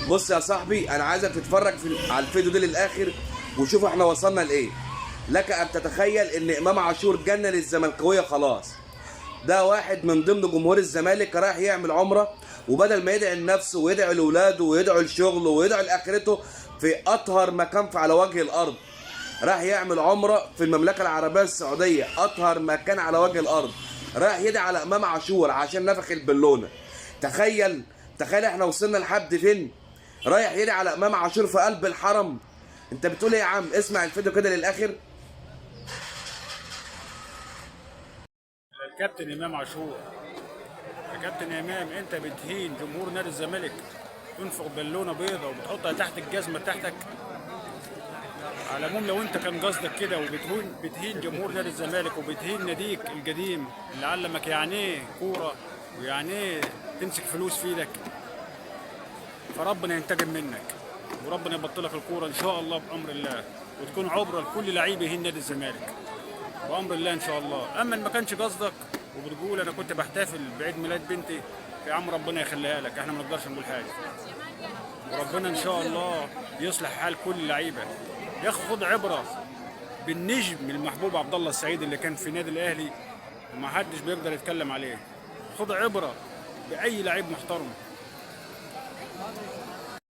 بص يا صاحبي، انا عايزك تتفرج على الفيديو ده للاخر وشوف احنا وصلنا لايه. لك ان تتخيل ان امام عاشور جنن الزملكاويه خلاص. ده واحد من ضمن جمهور الزمالك رايح يعمل عمره، وبدل ما يدعي لنفسه ويدعي لاولاده ويدعي لشغله ويدعي لاخرته في اطهر مكان على وجه الارض، راح يعمل عمره في المملكه العربيه السعوديه، اطهر مكان على وجه الارض. راح يدعي على امام عاشور عشان نفخ البالونه. تخيل تخيل احنا وصلنا لحد فين. رايح يدعي على امام عاشور في قلب الحرم. انت بتقول ايه يا عم؟ اسمع الفيديو كده للاخر. الكابتن امام عاشور، يا كابتن امام، انت بتهين جمهور نادي الزمالك، تنفخ بالونه بيضه وبتحطها تحت الجزمه بتاعتك. على العموم لو انت كان قصدك كده بتهين جمهور نادي الزمالك وبتهين ناديك القديم اللي علمك يعني ايه كوره ويعني ايه تمسك فلوس في ايدك، فربنا ينتقم منك وربنا يبطلك الكوره ان شاء الله بامر الله، وتكون عبره لكل لعيب يهين نادي الزمالك بامر الله ان شاء الله. اما ما كانش قصدك وبتقول انا كنت بحتفل بعيد ميلاد بنتي، يا عم ربنا يخليها لك، احنا ما نقدرش نقول حاجه، وربنا ان شاء الله يصلح حال كل اللعيبه. يا اخي خد عبره بالنجم المحبوب عبد الله السعيد اللي كان في نادي الاهلي وما حدش بيقدر يتكلم عليه. خد عبره باي لعيب محترم.